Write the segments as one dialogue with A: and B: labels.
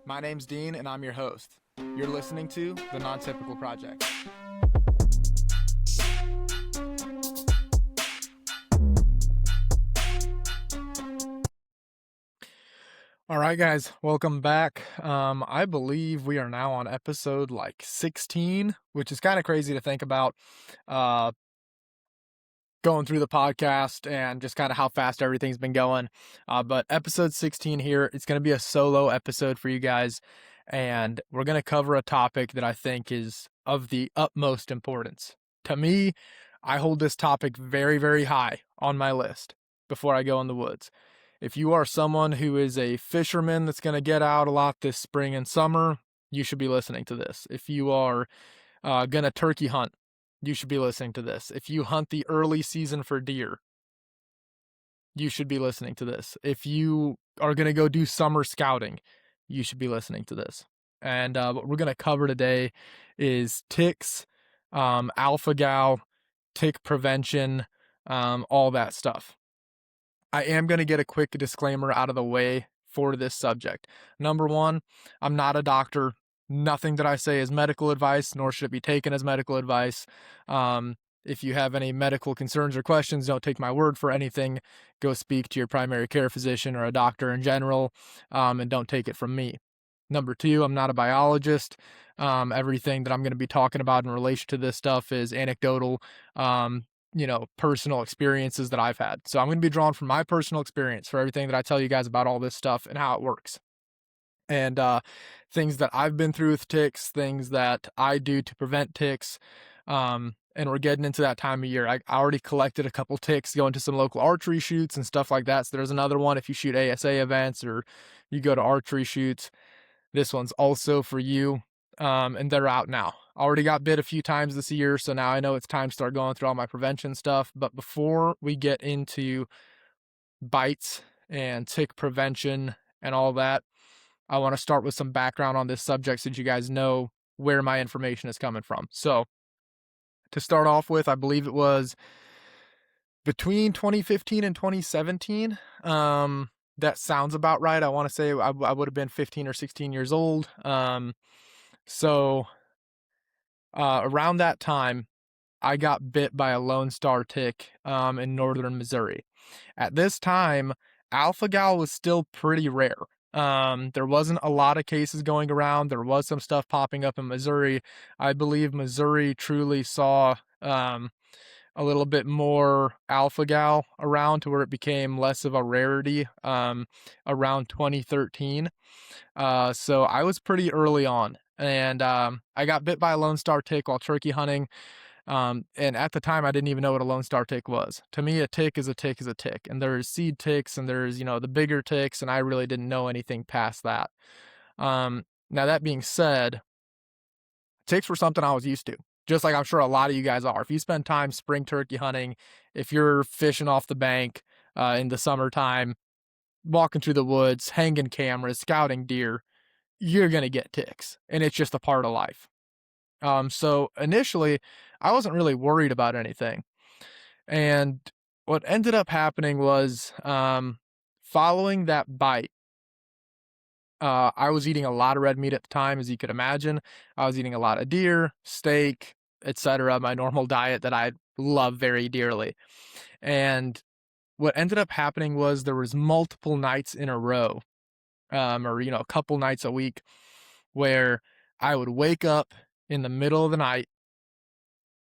A: My name's Dean, and I'm your host. You're listening to The Non-Typical Project. All right, guys, welcome back. I believe we are now on episode 16, which is kind of crazy to think about. Going through the podcast and just kind of how fast everything's been going. But episode 16 here, it's going to be a solo episode for you guys. And we're going to cover a topic that I think is of the utmost importance. To me, I hold this topic very, very high on my list before I go in the woods. If you are someone who is a fisherman that's going to get out a lot this spring and summer, you should be listening to this. If you are going to turkey hunt, you should be listening to this. If you hunt the early season for deer, you should be listening to this. If you are going to go do summer scouting, you should be listening to this. And what we're going to cover today is ticks, alpha-gal, tick prevention, all that stuff. I am going to get a quick disclaimer out of the way for this subject. Number one, I'm not a doctor. Nothing that I say is medical advice, nor should it be taken as medical advice. If you have any medical concerns or questions, don't take my word for anything. Go speak to your primary care physician or a doctor in general, and don't take it from me. Number two, I'm not a biologist. Everything that I'm going to be talking about in relation to this stuff is anecdotal, personal experiences that I've had. So I'm going to be drawing from my personal experience for everything that I tell you guys about all this stuff and how it works. And things that I've been through with ticks, things that I do to prevent ticks. And we're getting into that time of year. I already collected a couple ticks going to some local archery shoots and stuff like that. So there's another one if you shoot ASA events or you go to archery shoots. This one's also for you. And they're out now. Already got bit a few times this year, so now I know it's time to start going through all my prevention stuff. But before we get into bites and tick prevention and all that, I want to start with some background on this subject so that you guys know where my information is coming from. So to start off with, I believe it was between 2015 and 2017. That sounds about right. I want to say I would have been 15 or 16 years old. So around that time, I got bit by a Lone Star tick in northern Missouri. At this time, alpha-gal was still pretty rare. There wasn't a lot of cases going around. There was some stuff popping up in Missouri. I believe Missouri truly saw a little bit more alpha-gal around to where it became less of a rarity around 2013. So I was pretty early on. And I got bit by a Lone Star tick while turkey hunting. And at the time, I didn't even know what a Lone Star tick was. To me, a tick is a tick is a tick. And there's seed ticks and there's, the bigger ticks. And I really didn't know anything past that. Now, that being said, ticks were something I was used to. Just like I'm sure a lot of you guys are. If you spend time spring turkey hunting, if you're fishing off the bank in the summertime, walking through the woods, hanging cameras, scouting deer, you're going to get ticks. And it's just a part of life. So initially, I wasn't really worried about anything. And what ended up happening was following that bite, I was eating a lot of red meat at the time, as you could imagine. I was eating a lot of deer, steak, etc., my normal diet that I love very dearly. And what ended up happening was there was multiple nights in a row, or a couple nights a week, where I would wake up in the middle of the night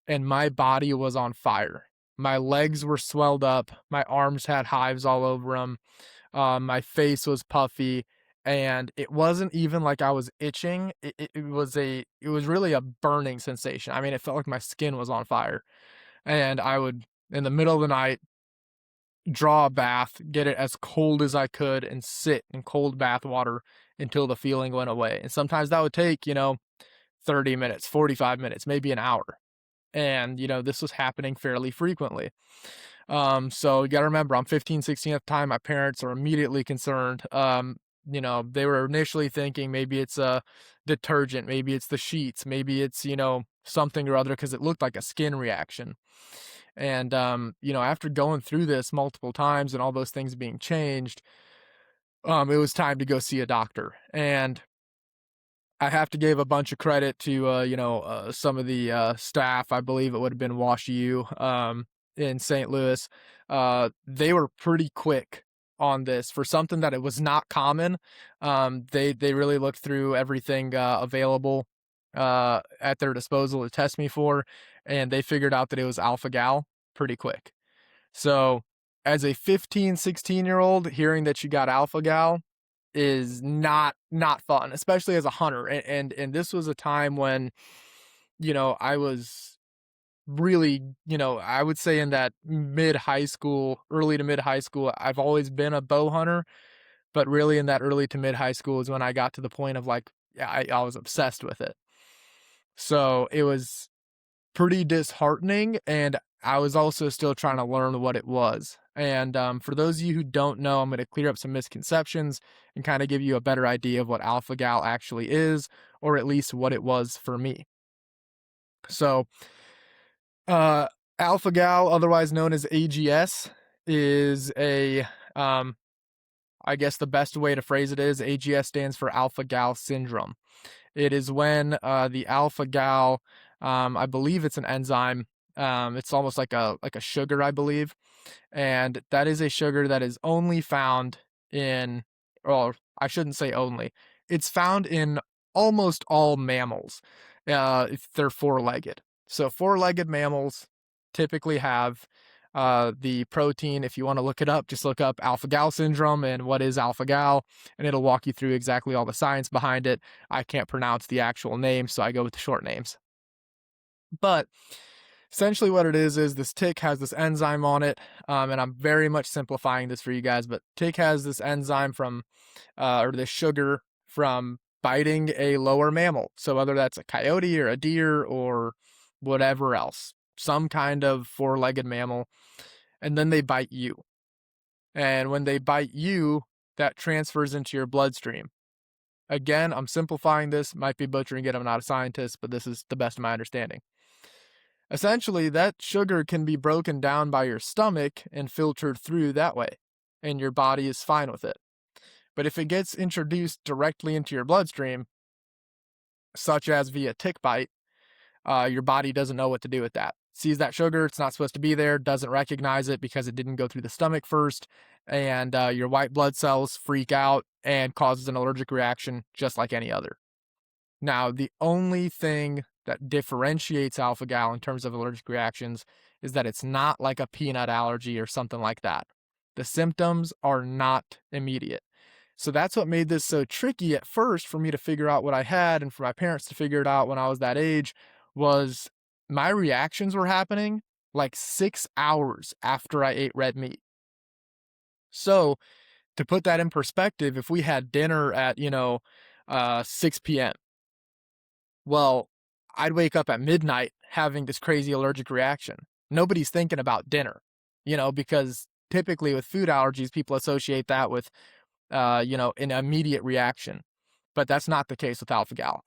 A: and my body was on fire. My legs were swelled up. My arms had hives all over them. My face was puffy, and it wasn't even like I was itching. It was really a burning sensation. I mean, it felt like my skin was on fire. And I would, in the middle of the night, draw a bath, get it as cold as I could, and sit in cold bath water until the feeling went away. And sometimes that would take, 30 minutes, 45 minutes, maybe an hour. And, this was happening fairly frequently. So you got to remember, I'm 15, 16 at the time. My parents are immediately concerned. They were initially thinking maybe it's a detergent, maybe it's the sheets, maybe it's, something or other, because it looked like a skin reaction. And, after going through this multiple times and all those things being changed, it was time to go see a doctor. And I have to give a bunch of credit to some of the staff. I believe it would have been Wash U in St. Louis. They were pretty quick on this for something that it was not common. They really looked through everything available at their disposal to test me for, and they figured out that it was alpha gal pretty quick. So as a 15, 16-year-old, hearing that you got alpha gal is not fun, especially as a hunter. And this was a time when, I was really, I would say in that mid high school, early to mid high school, I've always been a bow hunter, but really in that early to mid high school is when I got to the point of like, yeah, I was obsessed with it. So it was pretty disheartening, and I was also still trying to learn what it was. And for those of you who don't know, I'm going to clear up some misconceptions and kind of give you a better idea of what alpha gal actually is, or at least what it was for me. So, uh, alpha gal, otherwise known as AGS, is I guess the best way to phrase it is AGS stands for alpha gal syndrome. It is when the alpha gal, I believe it's an enzyme. It's almost like a sugar, I believe, and that is a sugar that is only found in, or I shouldn't say only. It's found in almost all mammals, if they're four-legged. So four-legged mammals typically have the protein. If you want to look it up, just look up alpha gal syndrome and what is alpha gal, and it'll walk you through exactly all the science behind it. I can't pronounce the actual name, so I go with the short names. But essentially what it is this tick has this enzyme on it, and I'm very much simplifying this for you guys, but tick has this enzyme from, or this sugar from biting a lower mammal. So whether that's a coyote or a deer or whatever else, some kind of four-legged mammal, and then they bite you. And when they bite you, that transfers into your bloodstream. Again, I'm simplifying this, might be butchering it, I'm not a scientist, but this is the best of my understanding. Essentially, that sugar can be broken down by your stomach and filtered through that way, and your body is fine with it. But if it gets introduced directly into your bloodstream, such as via tick bite, your body doesn't know what to do with that. Sees that sugar, it's not supposed to be there, doesn't recognize it because it didn't go through the stomach first, and your white blood cells freak out and causes an allergic reaction just like any other. Now, the only thing that differentiates alpha gal in terms of allergic reactions is that it's not like a peanut allergy or something like that. The symptoms are not immediate. So that's what made this so tricky at first for me to figure out what I had, and for my parents to figure it out when I was that age, was my reactions were happening like 6 hours after I ate red meat. So to put that in perspective, if we had dinner at, 6 p.m., well, I'd wake up at midnight having this crazy allergic reaction. Nobody's thinking about dinner, because typically with food allergies, people associate that with, an immediate reaction. But that's not the case with alpha gal.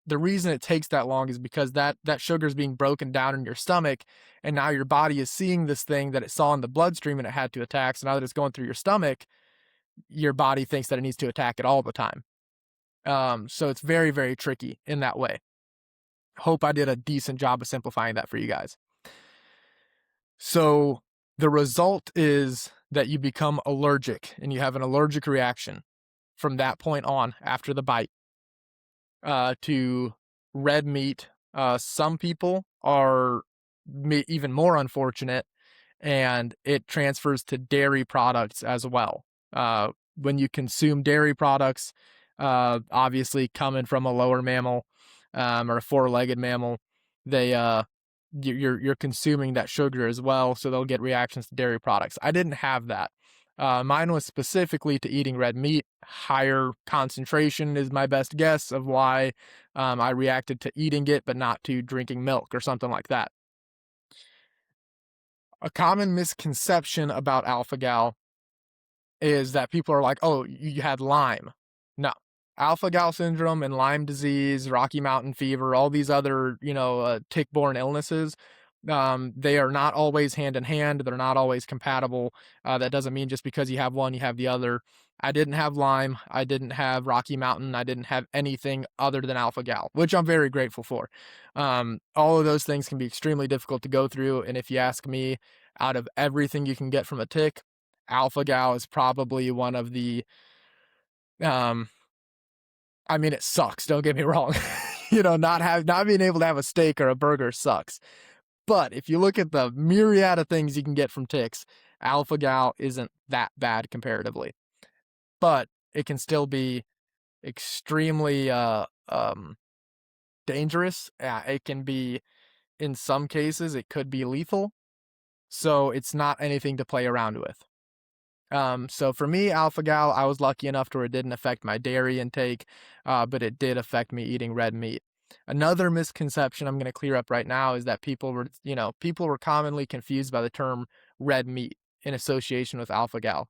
A: The reason it takes that long is because that sugar is being broken down in your stomach, and now your body is seeing this thing that it saw in the bloodstream and it had to attack. So now that it's going through your stomach, your body thinks that it needs to attack it all the time. So it's very, very tricky in that way. Hope I did a decent job of simplifying that for you guys. So the result is that you become allergic and you have an allergic reaction from that point on after the bite to red meat. Some people are even more unfortunate, and it transfers to dairy products as well. When you consume dairy products, obviously coming from a lower mammal, or a four-legged mammal, you're consuming that sugar as well, so they'll get reactions to dairy products. I didn't have that. Mine was specifically to eating red meat. Higher concentration is my best guess of why I reacted to eating it, but not to drinking milk or something like that. A common misconception about alpha gal is that people are like, oh, you had Lyme. No. Alpha gal syndrome and Lyme disease, Rocky Mountain fever, all these other, tick-borne illnesses, They are not always hand in hand. They're not always compatible. That doesn't mean just because you have one, you have the other. I didn't have Lime. I didn't have Rocky Mountain. I didn't have anything other than Alpha Gal, which I'm very grateful for. All of those things can be extremely difficult to go through. And if you ask me, out of everything you can get from a tick, Alpha Gal is probably one of the, um, I mean, it sucks. Don't get me wrong. Not being able to have a steak or a burger sucks. But if you look at the myriad of things you can get from ticks, Alpha Gal isn't that bad comparatively. But it can still be extremely dangerous. It can be, in some cases, it could be lethal. So it's not anything to play around with. So for me, Alpha Gal, I was lucky enough to where it didn't affect my dairy intake, but it did affect me eating red meat. Another misconception I'm going to clear up right now is that people were commonly confused by the term red meat in association with Alpha Gal.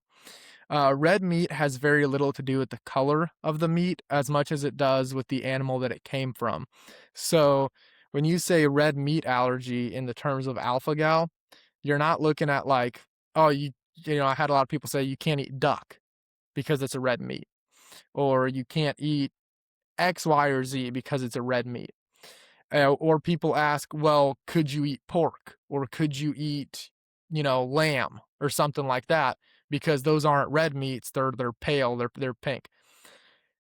A: Red meat has very little to do with the color of the meat as much as it does with the animal that it came from. So when you say red meat allergy in the terms of Alpha Gal, you're not looking at like, oh, I had a lot of people say you can't eat duck because it's a red meat, or you can't eat X, Y, or Z because it's a red meat. Or people ask, well, could you eat pork, or could you eat, lamb or something like that? Because those aren't red meats; they're pale, they're pink.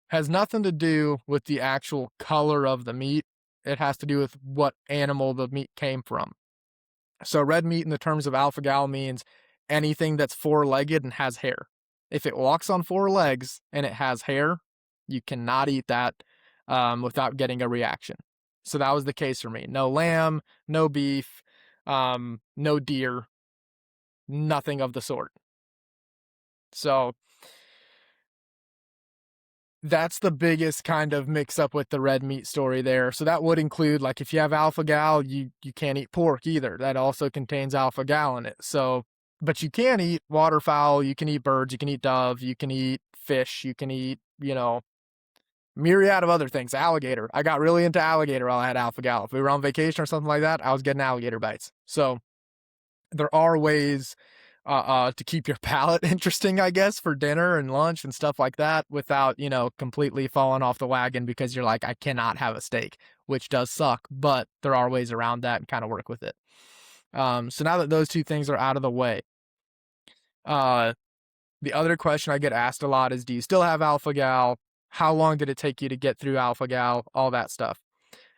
A: Has nothing to do with the actual color of the meat. It has to do with what animal the meat came from. So red meat in the terms of alpha gal means anything that's four-legged and has hair. If it walks on four legs and it has hair, you cannot eat that without getting a reaction. So that was the case for me. No lamb, no beef, no deer, nothing of the sort. So that's the biggest kind of mix up with the red meat story there. So that would include, like, if you have alpha gal, you can't eat pork either. That also contains alpha gal in it. So, but you can eat waterfowl, you can eat birds, you can eat dove, you can eat fish, you can eat, myriad of other things. Alligator. I got really into alligator while I had alpha gal. If we were on vacation or something like that, I was getting alligator bites. So there are ways to keep your palate interesting, I guess, for dinner and lunch and stuff like that without, completely falling off the wagon because you're like, I cannot have a steak, which does suck, but there are ways around that and kind of work with it. So now that those two things are out of the way, the other question I get asked a lot is, do you still have alpha gal? How long did it take you to get through alpha gal? All that stuff.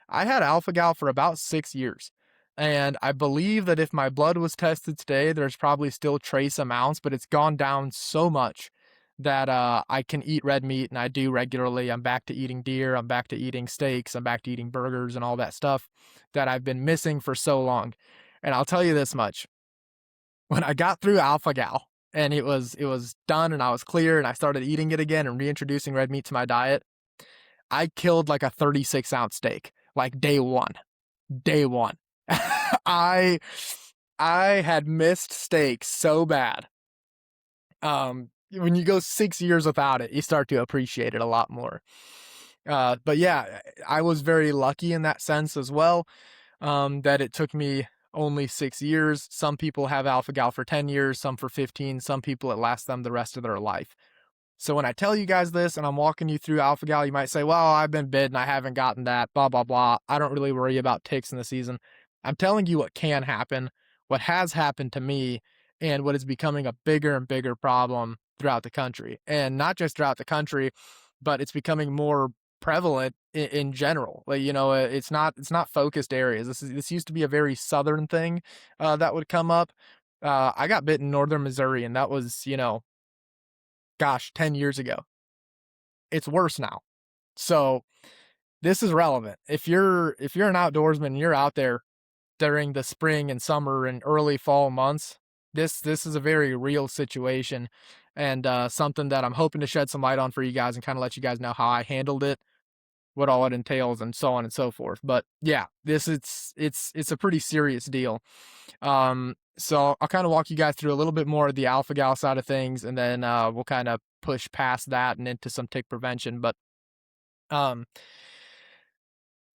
A: I had alpha gal for about 6 years. And I believe that if my blood was tested today, there's probably still trace amounts, but it's gone down so much that I can eat red meat, and I do regularly. I'm back to eating deer. I'm back to eating steaks. I'm back to eating burgers and all that stuff that I've been missing for so long. And I'll tell you this much. When I got through alpha gal and it was done and I was clear and I started eating it again and reintroducing red meat to my diet, I killed like a 36-ounce steak, like day one. Day one. I had missed steak so bad. When you go 6 years without it, you start to appreciate it a lot more. But yeah, I was very lucky in that sense as well, that it took me only 6 years. Some people have alpha gal for 10 years, some for 15, some people it lasts them the rest of their life. So when I tell you guys this and I'm walking you through alpha gal, you might say, well, I've been bitten, I haven't gotten that, blah, blah, blah. I don't really worry about ticks in the season. I'm telling you what can happen, what has happened to me, and what is becoming a bigger and bigger problem throughout the country. And not just throughout the country, but it's becoming more prevalent in general. Like, it's not focused areas. This used to be a very southern thing that would come up. I got bit in northern Missouri, and that was, gosh, 10 years ago. It's worse now. So this is relevant. If you're an outdoorsman and you're out there during the spring and summer and early fall months, this is a very real situation, and something that I'm hoping to shed some light on for you guys and kind of let you guys know how I handled it, what all it entails, and so on and so forth. But yeah, it's a pretty serious deal. So I'll kind of walk you guys through a little bit more of the alpha gal side of things, and then we'll kind of push past that and into some tick prevention. But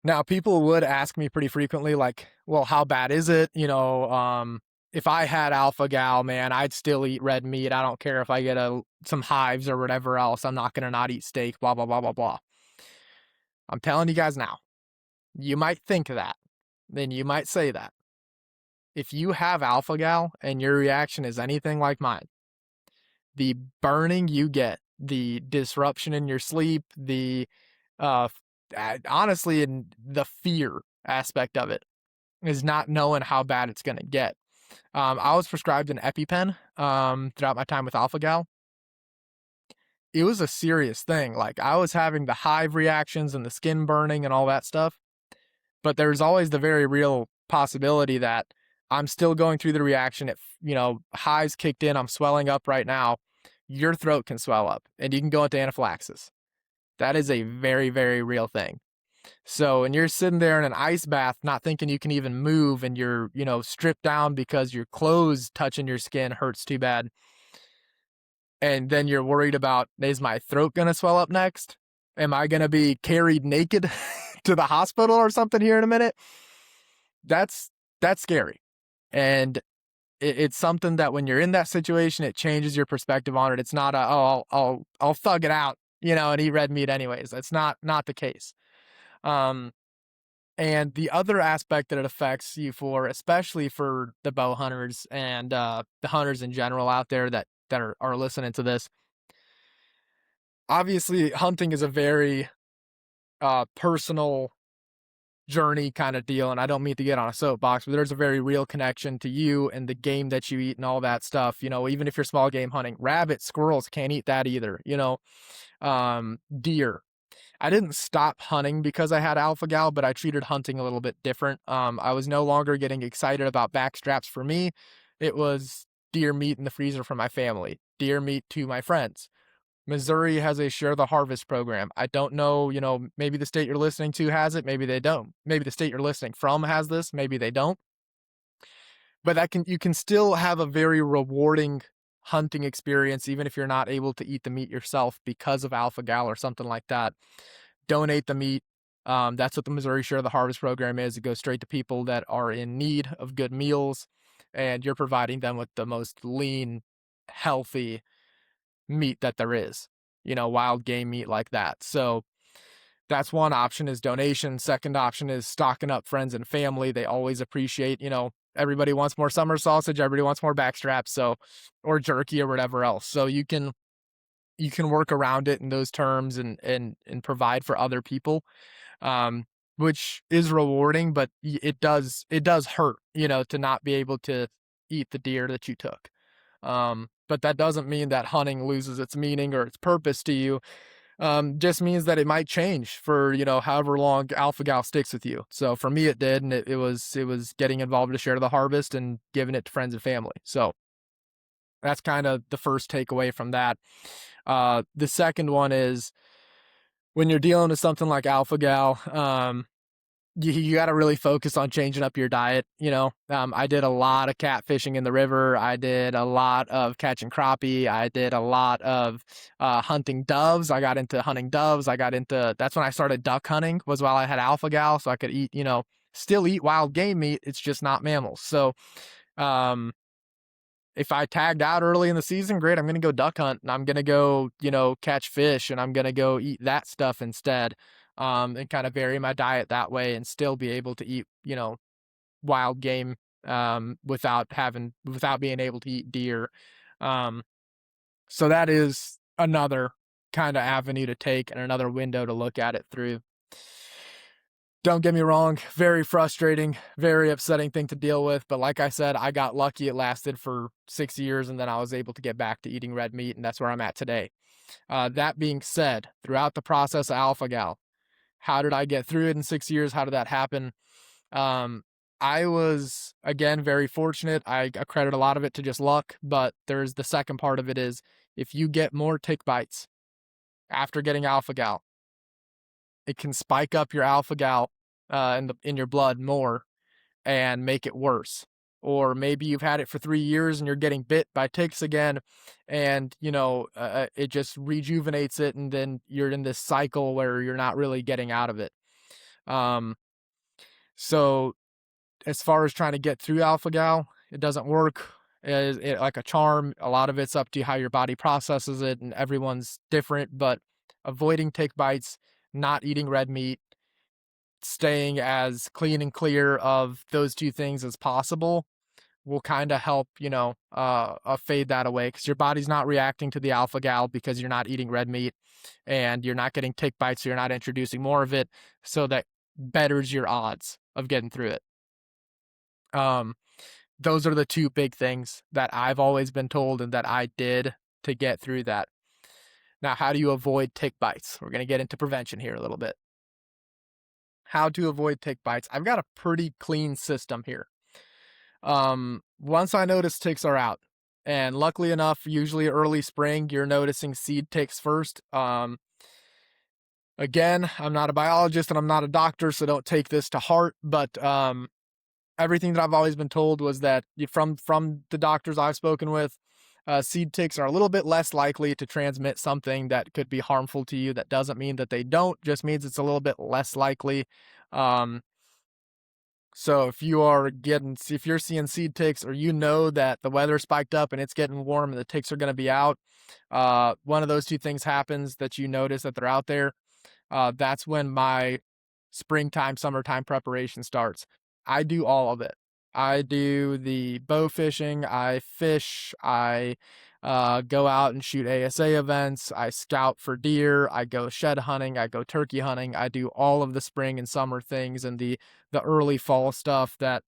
A: Now, people would ask me pretty frequently, like, well, how bad is it? If I had alpha gal, man, I'd still eat red meat. I don't care if I get some hives or whatever else. I'm not going to not eat steak, blah, blah, blah, blah, blah. I'm telling you guys now, you might think that. Then you might say that. If you have alpha gal and your reaction is anything like mine, the burning you get, the disruption in your sleep, uh, honestly, in the fear aspect of it is not knowing how bad it's going to get. I was prescribed an EpiPen throughout my time with Alpha Gal. It was a serious thing. Like, I was having the hive reactions and the skin burning and all that stuff. But there's always the very real possibility that I'm still going through the reaction. If, hives kicked in, I'm swelling up right now. Your throat can swell up and you can go into anaphylaxis. That is a very, very real thing. So, and you're sitting there in an ice bath, not thinking you can even move, and you're, stripped down because your clothes touching your skin hurts too bad. And then you're worried about, is my throat going to swell up next? Am I going to be carried naked to the hospital or something here in a minute? That's scary. And it's something that when you're in that situation, it changes your perspective on it. It's not I'll thug it out, and eat red meat anyways. That's not the case. And the other aspect that it affects you for, especially for the bow hunters and the hunters in general out there that are listening to this, obviously hunting is a very personal journey kind of deal, and I don't mean to get on a soapbox, but there's a very real connection to you and the game that you eat and all that stuff. Even if you're small game hunting, rabbits, squirrels can't eat that either. Deer. I didn't stop hunting because I had alpha gal, but I treated hunting a little bit different. I was no longer getting excited about backstraps for me. It was deer meat in the freezer for my family, deer meat to my friends. Missouri has a share the harvest program. I don't know, maybe the state you're listening to has it, maybe they don't. Maybe the state you're listening from has this, maybe they don't. But you can still have a very rewarding hunting experience even if you're not able to eat the meat yourself because of alpha gal or something like that. Donate the meat. That's what the Missouri Share the Harvest program is. It goes straight to people that are in need of good meals, and you're providing them with the most lean, healthy meat that there is, wild game meat like that. So that's one option, is donation. Second option is stocking up friends and family. They always appreciate, everybody wants more summer sausage, everybody wants more backstraps, so, or jerky or whatever else. So you can work around it in those terms and provide for other people, which is rewarding, but it does hurt, to not be able to eat the deer that you took. But that doesn't mean that hunting loses its meaning or its purpose to you. Just means that it might change for, however long alpha gal sticks with you. So for me, it did. And it was getting involved to share the harvest and giving it to friends and family. So that's kind of the first takeaway from that. The second one is, when you're dealing with something like alpha gal, you got to really focus on changing up your diet. I did a lot of catfishing in the river. I did a lot of catching crappie. I did a lot of hunting doves. I got into hunting doves. That's when I started duck hunting, was while I had alpha gal, so I could eat, still eat wild game meat. It's just not mammals. So, if I tagged out early in the season, great, I'm going to go duck hunt and I'm going to go, catch fish, and I'm going to go eat that stuff instead. And kind of vary my diet that way and still be able to eat, wild game, without being able to eat deer. So that is another kind of avenue to take and another window to look at it through. Don't get me wrong, very frustrating, very upsetting thing to deal with. But like I said, I got lucky. It lasted for 6 years, and then I was able to get back to eating red meat, and that's where I'm at today. That being said, throughout the process of alpha gal, how did I get through it in 6 years? How did that happen? I was, again, very fortunate. I credit a lot of it to just luck, but there's the second part of it is, if you get more tick bites after getting alpha gal, it can spike up your alpha gal in your blood more and make it worse. Or maybe you've had it for 3 years and you're getting bit by ticks again, and it just rejuvenates it, and then you're in this cycle where you're not really getting out of it. Um, so as far as trying to get through alpha gal, it doesn't work. It like a charm. A lot of it's up to how your body processes it, and everyone's different. But avoiding tick bites, not eating red meat, staying as clean and clear of those two things as possible will kind of help, fade that away because your body's not reacting to the alpha gal because you're not eating red meat and you're not getting tick bites, so you're not introducing more of it. So that betters your odds of getting through it. Um, those are the two big things that I've always been told and that I did to get through that. Now, how do you avoid tick bites? We're going to get into prevention here a little bit. How to avoid tick bites. I've got a pretty clean system here. Once I notice ticks are out, and luckily enough, usually early spring, you're noticing seed ticks first. Again, I'm not a biologist and I'm not a doctor, so don't take this to heart, but everything that I've always been told was that from the doctors I've spoken with, seed ticks are a little bit less likely to transmit something that could be harmful to you. That doesn't mean that they don't, just means it's a little bit less likely. So if you're seeing seed ticks, or you know that the weather spiked up and it's getting warm and the ticks are going to be out, one of those two things happens that you notice that they're out there. That's when my springtime, summertime preparation starts. I do all of it. I do the bow fishing. I fish. I go out and shoot ASA events. I scout for deer. I go shed hunting. I go turkey hunting. I do all of the spring and summer things and the early fall stuff that,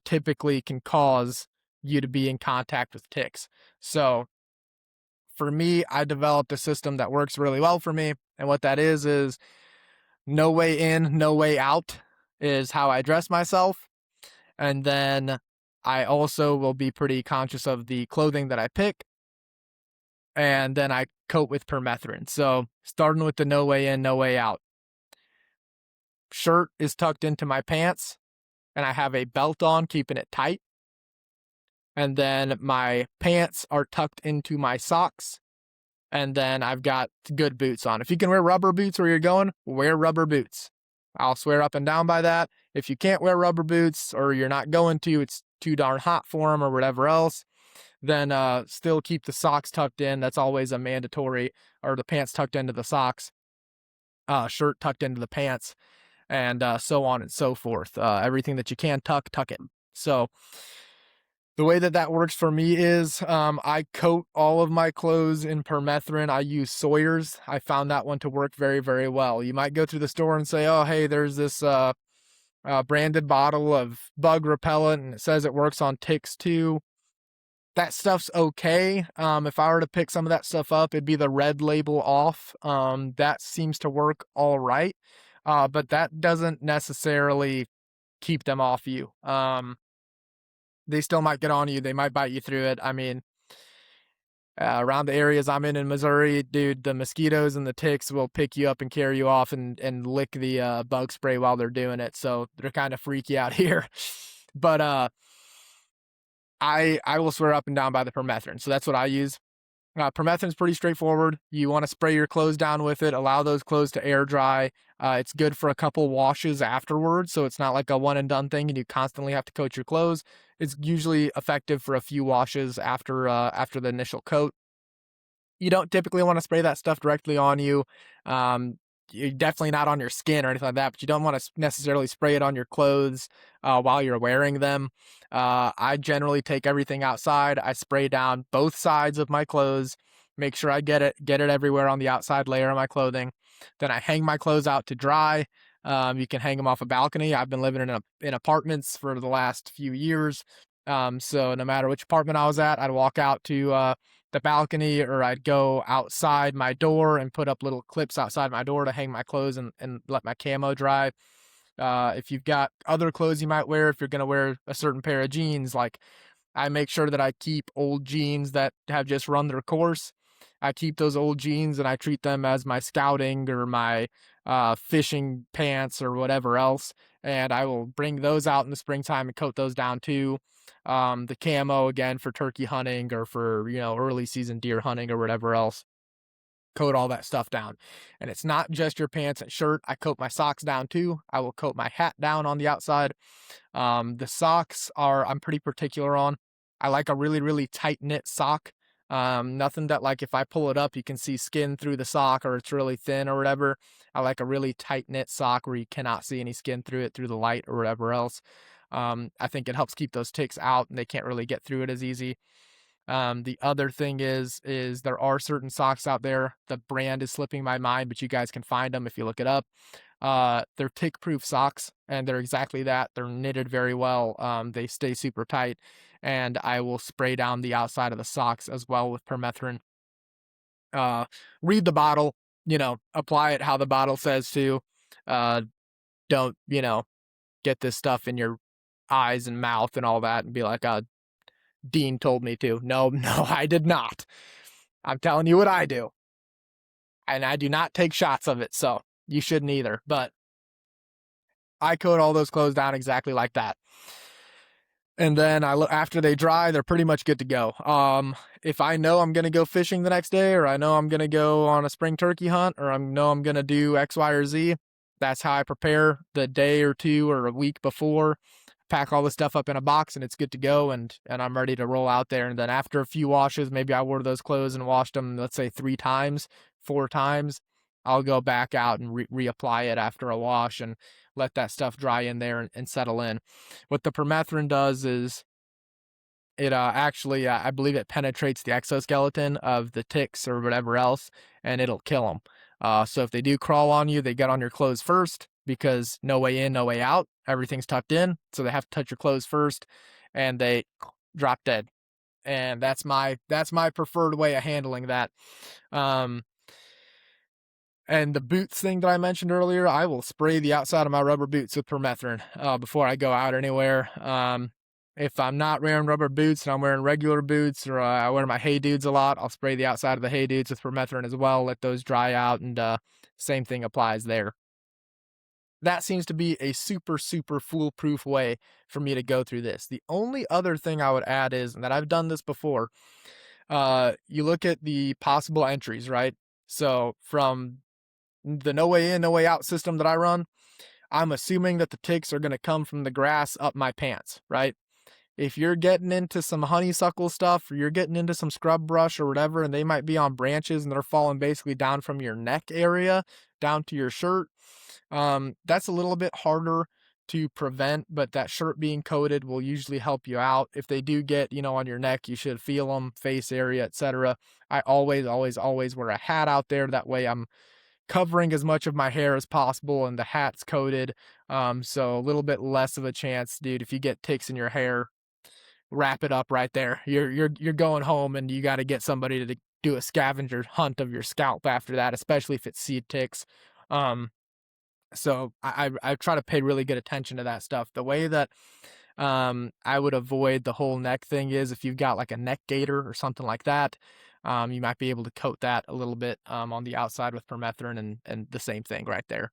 A: typically can cause you to be in contact with ticks. So for me, I developed a system that works really well for me. And what that is no way in, no way out is how I dress myself. And then I also will be pretty conscious of the clothing that I pick. And then I coat with permethrin. So starting with the no way in, no way out. Shirt is tucked into my pants and I have a belt on, keeping it tight. And then my pants are tucked into my socks. And then I've got good boots on. If you can wear rubber boots where you're going, wear rubber boots. I'll swear up and down by that. If you can't wear rubber boots or you're not going to, it's too darn hot for them or whatever else, then still keep the socks tucked in. That's always a mandatory, or the pants tucked into the socks, shirt tucked into the pants, and so on and so forth. Everything that you can tuck it. So the way that works for me is I coat all of my clothes in permethrin. I use Sawyer's. I found that one to work very, very well. You might go through the store and say, oh, hey, there's this branded bottle of bug repellent and it says it works on ticks too. That stuff's okay. If I were to pick some of that stuff up, it'd be the red label off. That seems to work all right, but that doesn't necessarily keep them off you. They still might get on you. They might bite you through it. I mean, around the areas I'm in Missouri, dude, the mosquitoes and the ticks will pick you up and carry you off and lick the bug spray while they're doing it. So they're kind of freaky out here. But I will swear up and down by the permethrin. So that's what I use. Permethrin's pretty straightforward. You want to spray your clothes down with it, allow those clothes to air dry. It's good for a couple washes afterwards, so it's not like a one and done thing and you constantly have to coat your clothes. It's usually effective for a few washes after the initial coat. You don't typically want to spray that stuff directly on you. You're definitely not on your skin or anything like that, but you don't want to necessarily spray it on your clothes while you're wearing them. I generally take everything outside. I spray down both sides of my clothes, make sure I get it everywhere on the outside layer of my clothing. Then I hang my clothes out to dry. You can hang them off a balcony. I've been living in apartments for the last few years. So no matter which apartment I was at, I'd walk out to the balcony, or I'd go outside my door and put up little clips outside my door to hang my clothes and let my camo dry. If you've got other clothes you might wear, if you're going to wear a certain pair of jeans, like I make sure that I keep old jeans that have just run their course. I keep those old jeans and I treat them as my scouting or my fishing pants or whatever else. And I will bring those out in the springtime and coat those down too. The camo again for turkey hunting or for, early season deer hunting or whatever else. coat all that stuff down. And it's not just your pants and shirt. I coat my socks down too. I will coat my hat down on the outside. The socks are I'm pretty particular on. I like a really, really tight knit sock. Nothing that like if I pull it up, you can see skin through the sock or it's really thin or whatever. I like a really tight knit sock where you cannot see any skin through it through the light or whatever else. I think it helps keep those ticks out and they can't really get through it as easy. The other thing is there are certain socks out there. The brand is slipping my mind, but you guys can find them if you look it up. They're tick-proof socks, and they're exactly that. They're knitted very well. They stay super tight, and I will spray down the outside of the socks as well with permethrin. Uh, Read the bottle, apply it how the bottle says to. Uh, don't, get this stuff in your eyes and mouth and all that and be like, Dean told me to. No, no, I did not. I'm telling you what I do. And I do not take shots of it, so you shouldn't either. But I coat all those clothes down exactly like that. And then after they dry, they're pretty much good to go. If I know I'm gonna go fishing the next day, or I know I'm gonna go on a spring turkey hunt, or I know I'm gonna do X, Y, or Z, that's how I prepare the day or two or a week before. Pack all the stuff up in a box and it's good to go, and I'm ready to roll out there. And then after a few washes, maybe I wore those clothes and washed them, let's say 3 times, 4 times, I'll go back out and reapply it after a wash and let that stuff dry in there and settle in. What the permethrin does is it actually, I believe it penetrates the exoskeleton of the ticks or whatever else, and it'll kill them. So if they do crawl on you, they get on your clothes first because no way in, no way out. Everything's tucked in, so they have to touch your clothes first, and they drop dead. And that's my preferred way of handling that. And the boots thing that I mentioned earlier, I will spray the outside of my rubber boots with permethrin before I go out anywhere. If I'm not wearing rubber boots and I'm wearing regular boots, or I wear my Hey Dudes a lot, I'll spray the outside of the Hey Dudes with permethrin as well, let those dry out, and same thing applies there. That seems to be a super, super foolproof way for me to go through this. The only other thing I would add is, and that I've done this before, you look at the possible entries, right? So from the no way in, no way out system that I run, I'm assuming that the ticks are going to come from the grass up my pants, right? If you're getting into some honeysuckle stuff, or you're getting into some scrub brush or whatever, and they might be on branches and they're falling basically down from your neck area down to your shirt, that's a little bit harder to prevent, but that shirt being coated will usually help you out. If they do get, on your neck, you should feel them, face area, etc. I always, always, always wear a hat out there. That way I'm covering as much of my hair as possible, and the hat's coated. So a little bit less of a chance, dude. If you get ticks in your hair, wrap it up right there. You're going home, and you got to get somebody to do a scavenger hunt of your scalp after that, especially if it's seed ticks. So I try to pay really good attention to that stuff. The way that I would avoid the whole neck thing is if you've got like a neck gaiter or something like that, you might be able to coat that a little bit on the outside with permethrin, and the same thing right there.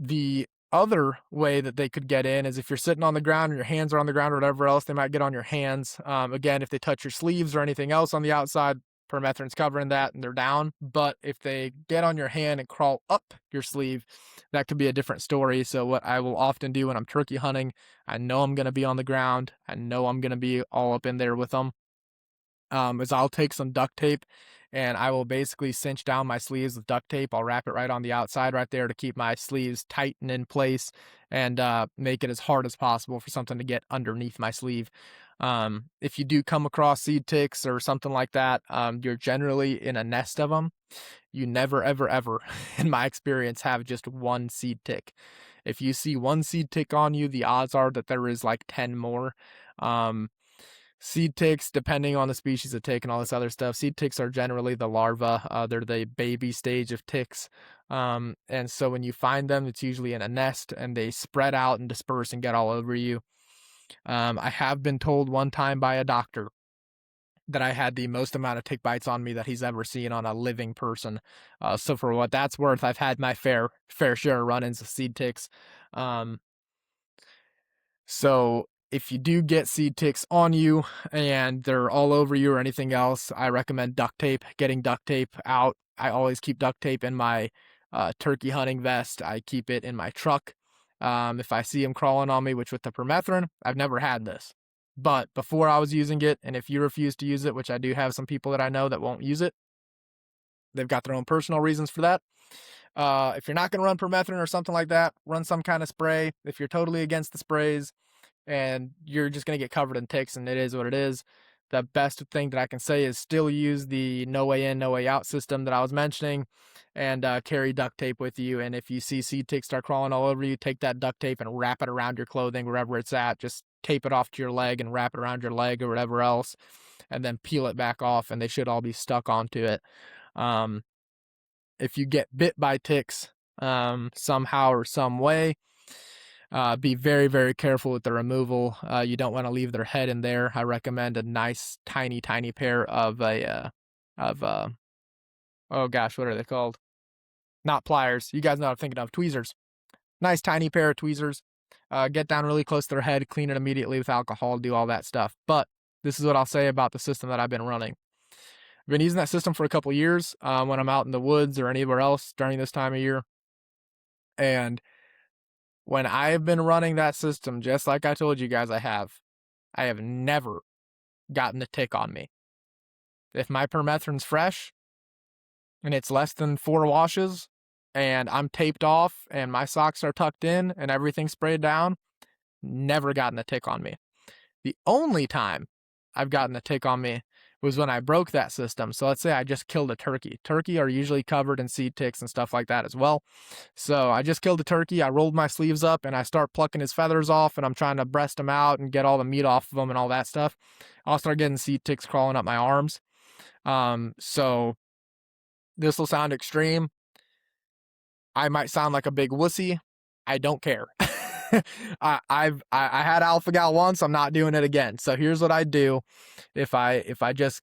A: The other way that they could get in is if you're sitting on the ground and your hands are on the ground or whatever else, they might get on your hands. Again, if they touch your sleeves or anything else on the outside, permethrin's covering that and they're down. But if they get on your hand and crawl up your sleeve, that could be a different story. So what I will often do when I'm turkey hunting, I know I'm going to be on the ground, I know I'm going to be all up in there with them, is I'll take some duct tape and I will basically cinch down my sleeves with duct tape. I'll wrap it right on the outside right there to keep my sleeves tight and in place, and make it as hard as possible for something to get underneath my sleeve. If you do come across seed ticks or something like that, you're generally in a nest of them. You never, ever, ever, in my experience, have just one seed tick. If you see one seed tick on you, the odds are that there is like 10 more. Seed ticks, depending on the species of tick and all this other stuff, seed ticks are generally the larva. They're the baby stage of ticks. And so when you find them, it's usually in a nest, and they spread out and disperse and get all over you. I have been told one time by a doctor that I had the most amount of tick bites on me that he's ever seen on a living person. So for what that's worth, I've had my fair share of run-ins with seed ticks. So If you do get seed ticks on you and they're all over you or anything else, I recommend duct tape, getting duct tape out. I always keep duct tape in my turkey hunting vest. I keep it in my truck. If I see them crawling on me, which with the permethrin, I've never had this. But before I was using it, and if you refuse to use it, which I do have some people that I know that won't use it, they've got their own personal reasons for that. If you're not going to run permethrin or something like that, run some kind of spray. If you're totally against the sprays, and you're just going to get covered in ticks, and it is what it is. The best thing that I can say is still use the no way in, no way out system that I was mentioning, and carry duct tape with you. And if you see seed ticks start crawling all over you, take that duct tape and wrap it around your clothing wherever it's at. Just tape it off to your leg and wrap it around your leg or whatever else, and then peel it back off, and they should all be stuck onto it. If you get bit by ticks somehow or some way, be very, very careful with the removal. You don't want to leave their head in there. I recommend a nice, tiny, tiny pair of oh gosh, what are they called? Not pliers. You guys know what I'm thinking of. Tweezers. Nice, tiny pair of tweezers. Get down really close to their head, clean it immediately with alcohol, do all that stuff. But this is what I'll say about the system that I've been running. I've been using that system for a couple of years when I'm out in the woods or anywhere else during this time of year. And when I've been running that system, just like I told you guys I have never gotten a tick on me. If my permethrin's fresh and it's less than 4 washes and I'm taped off and my socks are tucked in and everything's sprayed down, never gotten a tick on me. The only time I've gotten a tick on me was when I broke that system. So let's say I just killed a turkey. Turkey are usually covered in seed ticks and stuff like that as well. So I just killed a turkey. I rolled my sleeves up and I start plucking his feathers off, and I'm trying to breast him out and get all the meat off of him and all that stuff. I'll start getting seed ticks crawling up my arms. So this will sound extreme. I might sound like a big wussy. I don't care. I had alpha gal once. I'm not doing it again. So here's what I do. If I just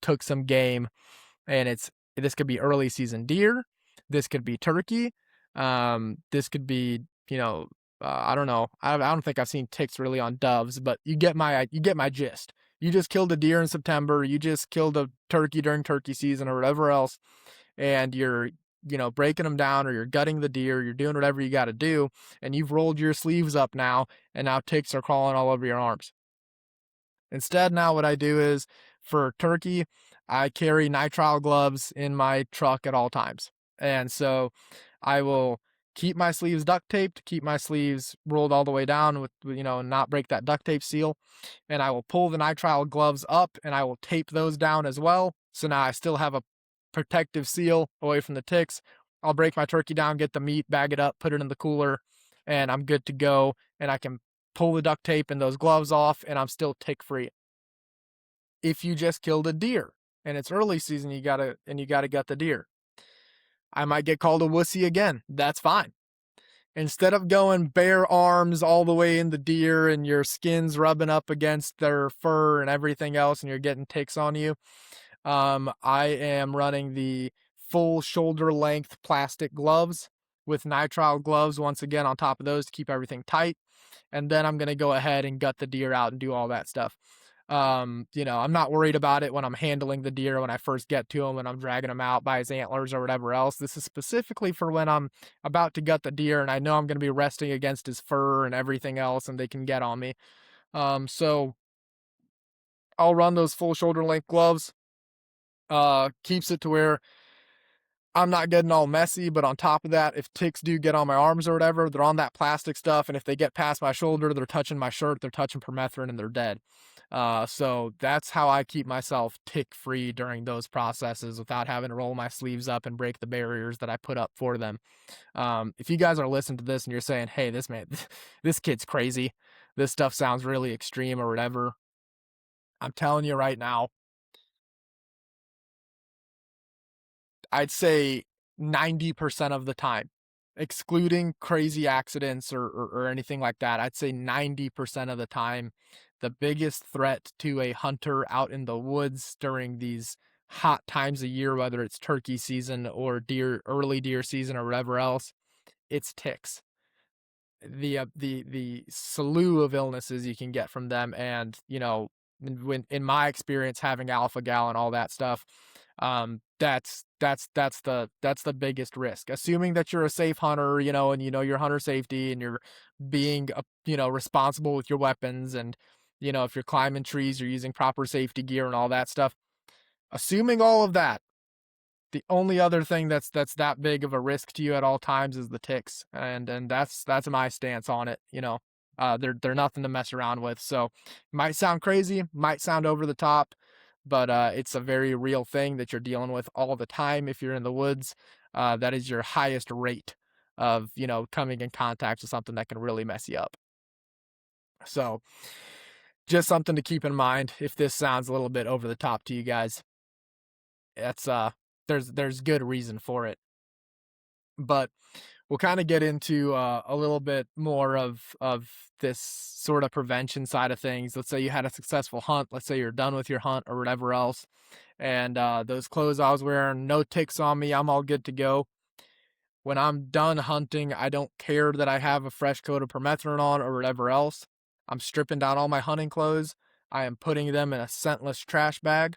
A: took some game, and this could be early season deer, this could be turkey, this could be I don't know. I don't think I've seen ticks really on doves, but you get my gist. You just killed a deer in September. You just killed a turkey during turkey season or whatever else, and you're breaking them down, or you're gutting the deer, you're doing whatever you got to do, and you've rolled your sleeves up now, and now ticks are crawling all over your arms. Instead, now what I do is, for turkey, I carry nitrile gloves in my truck at all times. And so I will keep my sleeves duct taped, keep my sleeves rolled all the way down with, not break that duct tape seal. And I will pull the nitrile gloves up and I will tape those down as well. So now I still have a protective seal away from the ticks. I'll break my turkey down, get the meat, bag it up, put it in the cooler, and I'm good to go. And I can pull the duct tape and those gloves off, and I'm still tick free. If you just killed a deer and it's early season, you gotta gut the deer, I might get called a wussy again. That's fine. Instead of going bare arms all the way in the deer and your skin's rubbing up against their fur and everything else, and you're getting ticks on you, I am running the full shoulder length plastic gloves with nitrile gloves once again on top of those to keep everything tight. And then I'm going to go ahead and gut the deer out and do all that stuff. I'm not worried about it when I'm handling the deer when I first get to him and I'm dragging him out by his antlers or whatever else. This is specifically for when I'm about to gut the deer and I know I'm going to be resting against his fur and everything else and they can get on me. So I'll run those full shoulder length gloves. Keeps it to where I'm not getting all messy, but on top of that, if ticks do get on my arms or whatever, they're on that plastic stuff, and if they get past my shoulder, they're touching my shirt, they're touching permethrin, and they're dead. So that's how I keep myself tick-free during those processes without having to roll my sleeves up and break the barriers that I put up for them. If you guys are listening to this and you're saying, hey, this kid's crazy, this stuff sounds really extreme or whatever, I'm telling you right now, I'd say 90% of the time, excluding crazy accidents or anything like that, I'd say 90% of the time, the biggest threat to a hunter out in the woods during these hot times of year, whether it's turkey season or early deer season or whatever else, it's ticks. the slew of illnesses you can get from them. And in my experience, having alpha gal and all that stuff, that's the biggest risk. Assuming that you're a safe hunter, and your hunter safety, and you're being responsible with your weapons, and if you're climbing trees, you're using proper safety gear and all that stuff. Assuming all of that, the only other thing that's that big of a risk to you at all times is the ticks, and that's my stance on it. They're nothing to mess around with. So, might sound crazy, might sound over the top, but it's a very real thing that you're dealing with all the time if you're in the woods. That is your highest rate of coming in contact with something that can really mess you up. So, just something to keep in mind if this sounds a little bit over the top to you guys. It's there's good reason for it. But we'll kind of get into a little bit more of this sort of prevention side of things. Let's say you had a successful hunt. Let's say you're done with your hunt or whatever else, and those clothes I was wearing, no ticks on me. I'm all good to go. When I'm done hunting, I don't care that I have a fresh coat of permethrin on or whatever else. I'm stripping down all my hunting clothes. I am putting them in a scentless trash bag.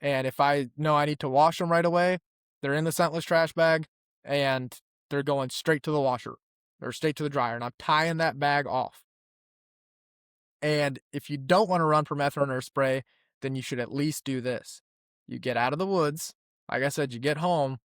A: And if I know I need to wash them right away, they're in the scentless trash bag and they're going straight to the washer or straight to the dryer. And I'm tying that bag off. And if you don't want to run permethrin or spray, then you should at least do this. You get out of the woods. Like I said, you get home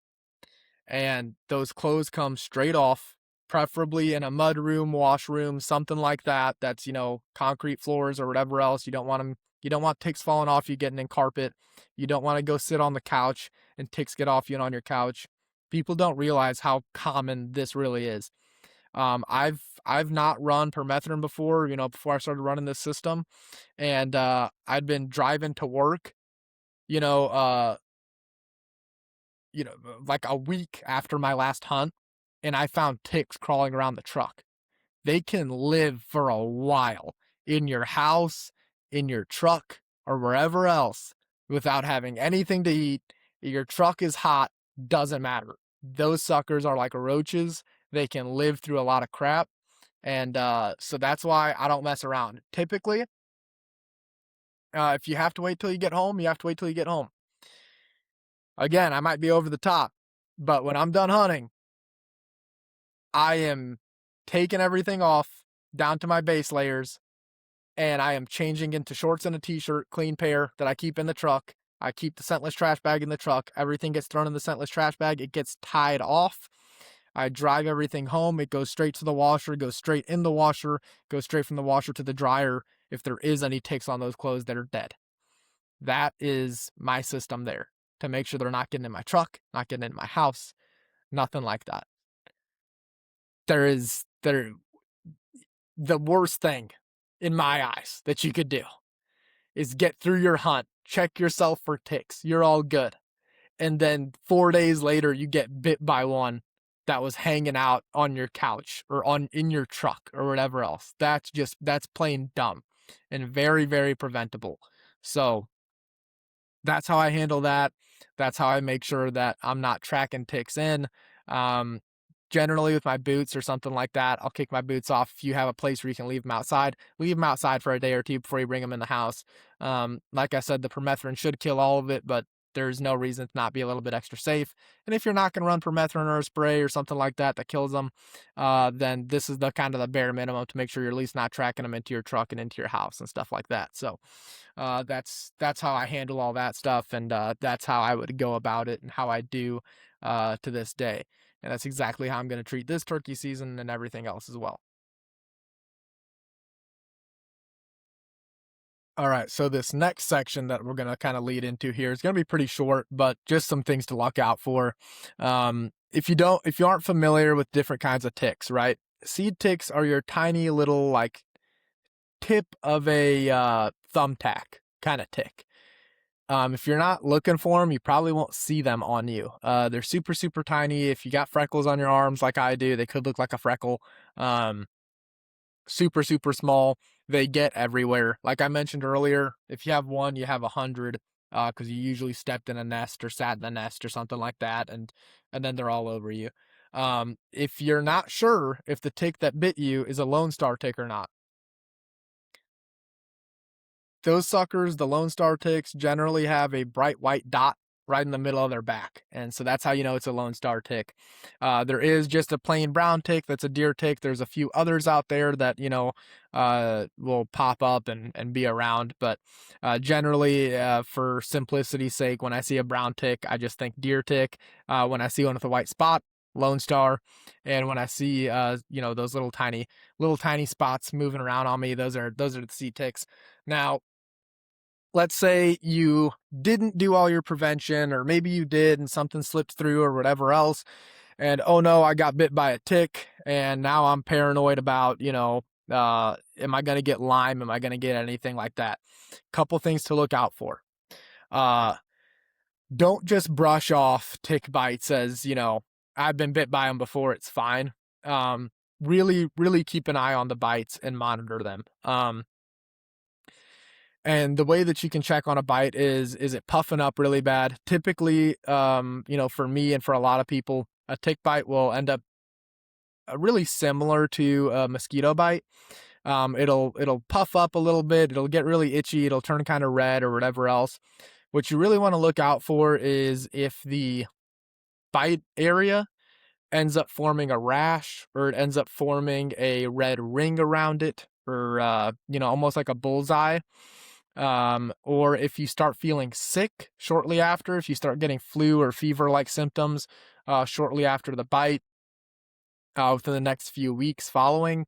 A: and those clothes come straight off, preferably in a mud room, wash room, something like that. That's, concrete floors or whatever else. You don't want ticks falling off you getting in carpet. You don't want to go sit on the couch and ticks get off you on your couch. People don't realize how common this really is. I've not run permethrin before, before I started running this system. And I'd been driving to work, you know, uh, like a week after my last hunt, and I found ticks crawling around the truck. They can live for a while in your house, in your truck, or wherever else without having anything to eat. Your truck is hot, doesn't matter. Those suckers are like roaches. They can live through a lot of crap. And so that's why I don't mess around. Typically, if you have to wait till you get home, you have to wait till you get home. Again, I might be over the top, but when I'm done hunting, I am taking everything off down to my base layers, and I am changing into shorts and a t-shirt, clean pair that I keep in the truck. I keep the scentless trash bag in the truck. Everything gets thrown in the scentless trash bag. It gets tied off. I drive everything home. It goes straight to the washer, goes straight in the washer, goes straight from the washer to the dryer if there is any ticks on those clothes that are dead. That is my system there to make sure they're not getting in my truck, not getting in my house, nothing like that. There the worst thing in my eyes that you could do is get through your hunt, check yourself for ticks. You're all good. And then 4 days later you get bit by one that was hanging out on your couch or in your truck or whatever else. That's plain dumb and very, very preventable. So that's how I handle that. That's how I make sure that I'm not tracking ticks in. Um, Generally with my boots or something like that, I'll kick my boots off. If you have a place where you can leave them outside for a day or two before you bring them in the house. Like I said, the permethrin should kill all of it, but there's no reason to not be a little bit extra safe. And if you're not going to run permethrin or a spray or something like that that kills them, then this is the kind of the bare minimum to make sure you're at least not tracking them into your truck and into your house and stuff like that. So that's how I handle all that stuff, and that's how I would go about it and how I do to this day. And that's exactly how I'm going to treat this turkey season and everything else as well. All right, so this next section that we're going to kind of lead into here is going to be pretty short, but just some things to look out for. If you aren't familiar with different kinds of ticks, right? Seed ticks are your tiny little like tip of a thumbtack kind of tick. If you're not looking for them, you probably won't see them on you. They're super, super tiny. If you got freckles on your arms like I do, they could look like a freckle. Super, super small. They get everywhere. Like I mentioned earlier, if you have one, you have 100, because you usually stepped in a nest or sat in a nest or something like that, and then they're all over you. If you're not sure if the tick that bit you is a Lone Star tick or not, those suckers, the Lone Star ticks, generally have a bright white dot right in the middle of their back. And so that's how you know it's a Lone Star tick. There is just a plain brown tick that's a deer tick. There's a few others out there that, will pop up and be around. But generally, for simplicity's sake, when I see a brown tick, I just think deer tick. When I see one with a white spot, Lone Star. And when I see, those little tiny spots moving around on me, those are the sea ticks. Now, let's say you didn't do all your prevention, or maybe you did and something slipped through or whatever else, and oh no, I got bit by a tick, and now I'm paranoid about, am I going to get Lyme? Am I going to get anything like that? Couple things to look out for. Uh, don't just brush off tick bites as, I've been bit by them before, it's fine. Really, really keep an eye on the bites and monitor them. And the way that you can check on a bite is it puffing up really bad? Typically, for me and for a lot of people, a tick bite will end up really similar to a mosquito bite. It'll puff up a little bit. It'll get really itchy. It'll turn kind of red or whatever else. What you really want to look out for is if the bite area ends up forming a rash, or it ends up forming a red ring around it, or almost like a bullseye. Or if you start feeling sick shortly after, if you start getting flu or fever-like symptoms shortly after the bite, within the next few weeks following,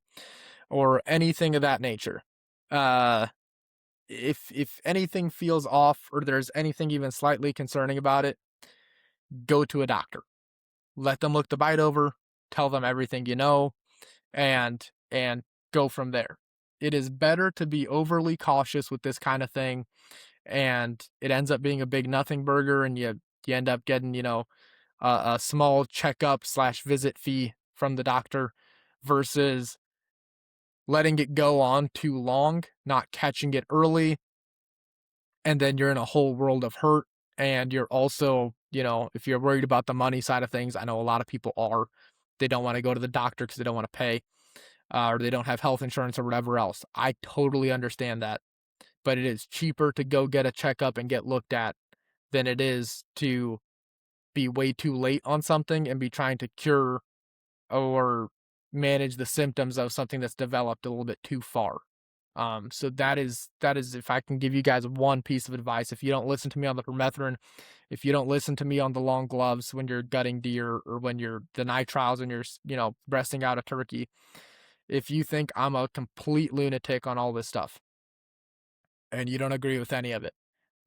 A: or anything of that nature. If anything feels off, or there's anything even slightly concerning about it, go to a doctor. Let them look the bite over, tell them everything you know, and go from there. It is better to be overly cautious with this kind of thing, and it ends up being a big nothing burger, and you end up getting, a small checkup / visit fee from the doctor, versus letting it go on too long, not catching it early, and then you're in a whole world of hurt. And you're also, if you're worried about the money side of things, I know a lot of people are. They don't want to go to the doctor because they don't want to pay, or they don't have health insurance or whatever else. I totally understand that. But it is cheaper to go get a checkup and get looked at than it is to be way too late on something and be trying to cure or manage the symptoms of something that's developed a little bit too far. So that is, if I can give you guys one piece of advice, if you don't listen to me on the permethrin, if you don't listen to me on the long gloves when you're gutting deer, or when you're the nitriles when you're, breasting out a turkey, if you think I'm a complete lunatic on all this stuff and you don't agree with any of it,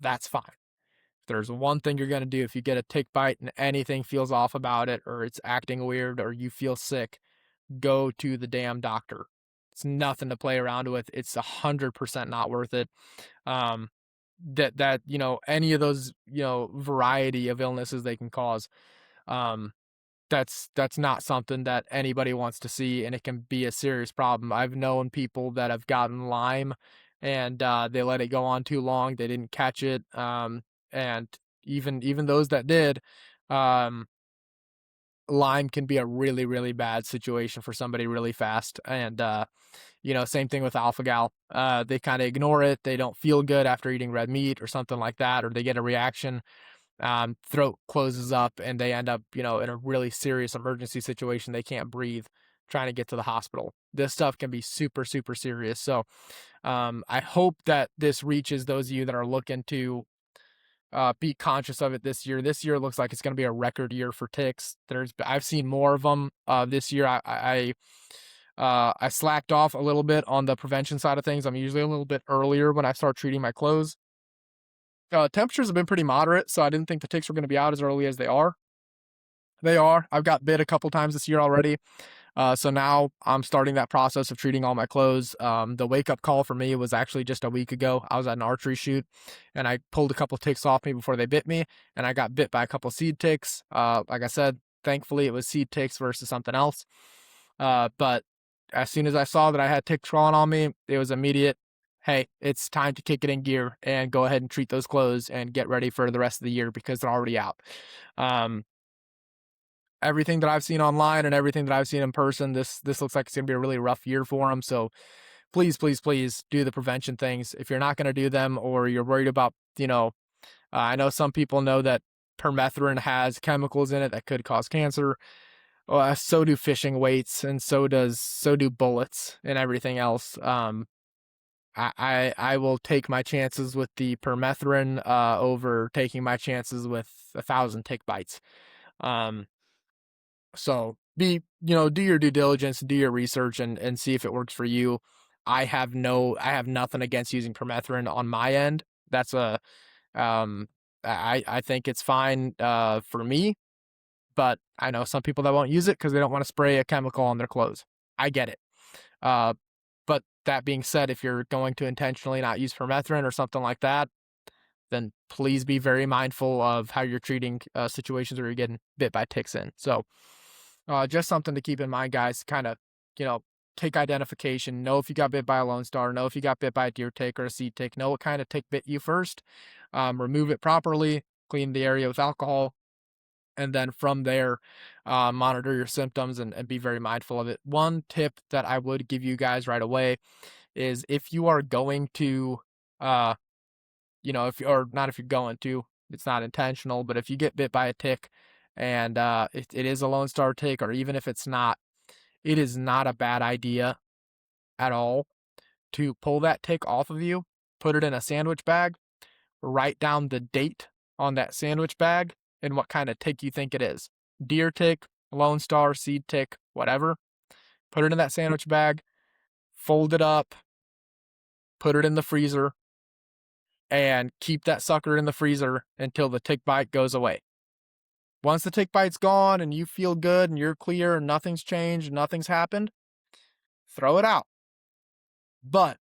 A: that's fine. If there's one thing you're going to do, if you get a tick bite and anything feels off about it, or it's acting weird, or you feel sick, go to the damn doctor. It's nothing to play around with. It's 100% not worth it. Any of those, variety of illnesses they can cause, that's not something that anybody wants to see, and it can be a serious problem. I've known people that have gotten Lyme, and they let it go on too long. They didn't catch it, and even those that did, Lyme can be a really, really bad situation for somebody really fast. And same thing with alpha-gal. They kind of ignore it. They don't feel good after eating red meat or something like that, or they get a reaction. Throat closes up, and they end up, in a really serious emergency situation. They can't breathe, trying to get to the hospital. This stuff can be super, super serious. So I hope that this reaches those of you that are looking to be conscious of it this year. This year looks like it's going to be a record year for ticks. I've seen more of them this year. I slacked off a little bit on the prevention side of things. I'm usually a little bit earlier when I start treating my clothes. Temperatures have been pretty moderate, so I didn't think the ticks were going to be out as early as they are. They are. I've got bit a couple times this year already. So now I'm starting that process of treating all my clothes. The wake up call for me was actually just a week ago. I was at an archery shoot, and I pulled a couple ticks off me before they bit me, and I got bit by a couple seed ticks. Like I said, thankfully it was seed ticks versus something else. But as soon as I saw that I had ticks crawling on me, it was immediate. Hey, it's time to kick it in gear and go ahead and treat those clothes and get ready for the rest of the year because they're already out. everything that I've seen online and everything that I've seen in person, this looks like it's gonna be a really rough year for them. So please, please, please do the prevention things. If you're not gonna do them, or you're worried about, I know some people know that permethrin has chemicals in it that could cause cancer. So do fishing weights, and so do bullets and everything else. I will take my chances with the permethrin over taking my chances with 1,000 tick bites. Um, so do your due diligence, do your research, and see if it works for you. I have nothing against using permethrin on my end. That's a um, I think it's fine for me, but I know some people that won't use it because they don't want to spray a chemical on their clothes. I get it. Uh, but that being said, if you're going to intentionally not use permethrin or something like that, then please be very mindful of how you're treating situations where you're getting bit by ticks in. So just something to keep in mind, guys. Kind of, you know, tick identification. Know if you got bit by a Lone Star. Know if you got bit by a deer tick or a seed tick. Know what kind of tick bit you first. Remove it properly. Clean the area with alcohol. And then from there, monitor your symptoms and be very mindful of it. One tip that I would give you guys right away is if you are going to, uh, if you're going to, it's not intentional, but if you get bit by a tick and it is a Lone Star tick, or even if it's not, it is not a bad idea at all to pull that tick off of you, put it in a sandwich bag, write down the date on that sandwich bag and what kind of tick you think it is. Deer tick, Lone Star, seed tick, whatever. Put it in that sandwich bag, fold it up, put it in the freezer, and keep that sucker in the freezer until the tick bite goes away. Once the tick bite's gone and you feel good and you're clear and nothing's changed, nothing's happened, throw it out. But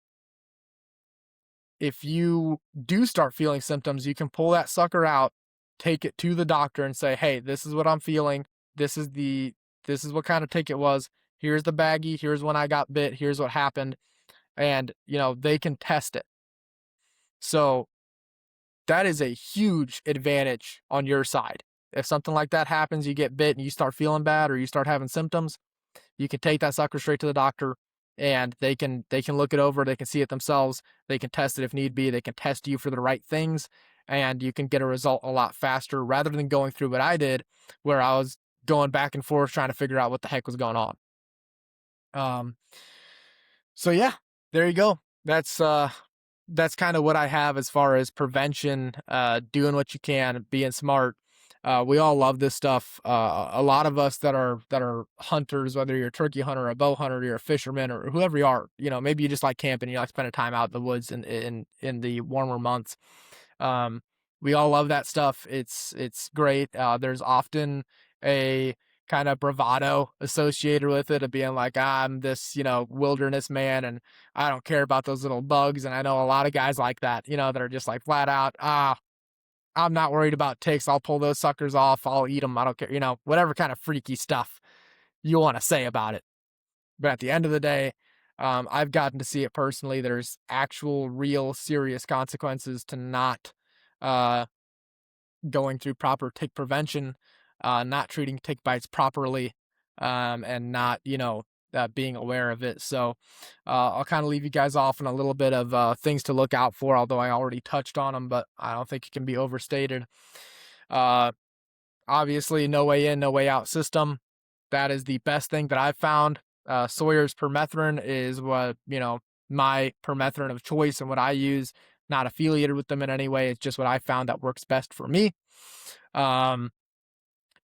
A: if you do start feeling symptoms, you can pull that sucker out, take it to the doctor and say, "Hey, this is what I'm feeling. This is what kind of tick it was. Here's the baggie. Here's when I got bit. Here's what happened." And, they can test it. So that is a huge advantage on your side. If something like that happens, you get bit and you start feeling bad or you start having symptoms, you can take that sucker straight to the doctor and they can look it over, they can see it themselves, they can test it if need be, they can test you for the right things, and you can get a result a lot faster rather than going through what I did where I was going back and forth trying to figure out what the heck was going on. Um so yeah, there you go. That's kind of what I have as far as prevention, doing what you can, being smart. We all love this stuff. A lot of us that are hunters, whether you're a turkey hunter, a bow hunter, you're a fisherman, or whoever you are, maybe you just like camping, you like spending time out in the woods in the warmer months. Um, we all love that stuff. It's great. There's often a kind of bravado associated with it of being like, I'm this, wilderness man and I don't care about those little bugs. And I know a lot of guys like that, that are just like flat out, I'm not worried about ticks. I'll pull those suckers off. I'll eat them. I don't care, whatever kind of freaky stuff you want to say about it. But at the end of the day, I've gotten to see it personally. There's actual, real, serious consequences to not uh, going through proper tick prevention, not treating tick bites properly, and not, being aware of it. So I'll kind of leave you guys off on a little bit of things to look out for, although I already touched on them, but I don't think it can be overstated. Uh, Obviously, no way in, no way out system. That is the best thing that I've found. Sawyer's permethrin is what, my permethrin of choice and what I use. Not affiliated with them in any way. It's just what I found that works best for me.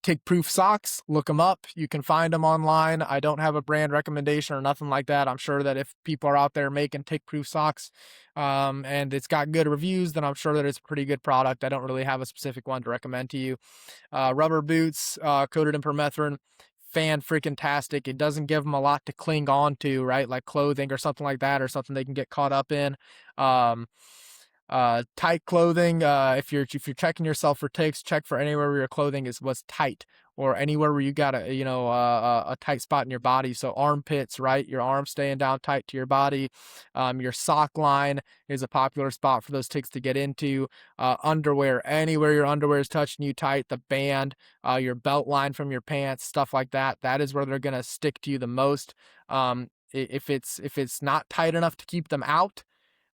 A: Tick-proof socks, look them up. You can find them online. I don't have a brand recommendation or nothing like that. I'm sure that if people are out there making tick-proof socks, and it's got good reviews, then I'm sure that it's a pretty good product. I don't really have a specific one to recommend to you. Rubber boots, coated in permethrin, fan-freaking-tastic. It doesn't give them a lot to cling on to, right? Like clothing or something like that, or something they can get caught up in. Tight clothing, if you're checking yourself for ticks, check for anywhere where your clothing was tight or anywhere where you got a tight spot in your body. So armpits, right? Your arms staying down tight to your body. Your sock line is a popular spot for those ticks to get into. Underwear, anywhere your underwear is touching you tight, the band, your belt line from your pants, stuff like that. That is where they're gonna stick to you the most. If it's not tight enough to keep them out,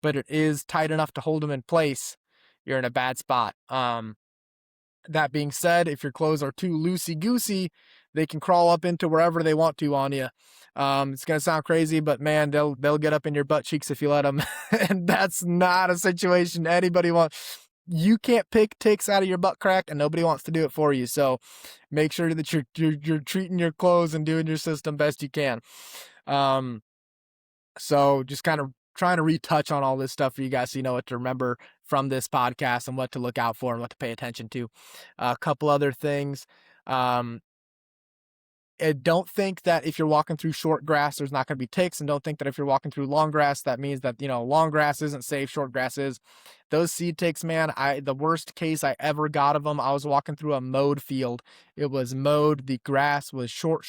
A: but it is tight enough to hold them in place, you're in a bad spot. That being said, if your clothes are too loosey-goosey, they can crawl up into wherever they want to on you. It's gonna sound crazy, but man, they'll get up in your butt cheeks if you let them, and that's not a situation anybody wants. You can't pick ticks out of your butt crack, and nobody wants to do it for you. So make sure that you're treating your clothes and doing your system best you can. So just kind of trying to retouch on all this stuff for you guys so you know what to remember from this podcast and what to look out for and what to pay attention to. A couple other things. Don't think that if you're walking through short grass, there's not going to be ticks. And don't think that if you're walking through long grass, that means that, long grass isn't safe, short grass is. Those seed ticks, man, the worst case I ever got of them, I was walking through a mowed field. It was mowed. The grass was short.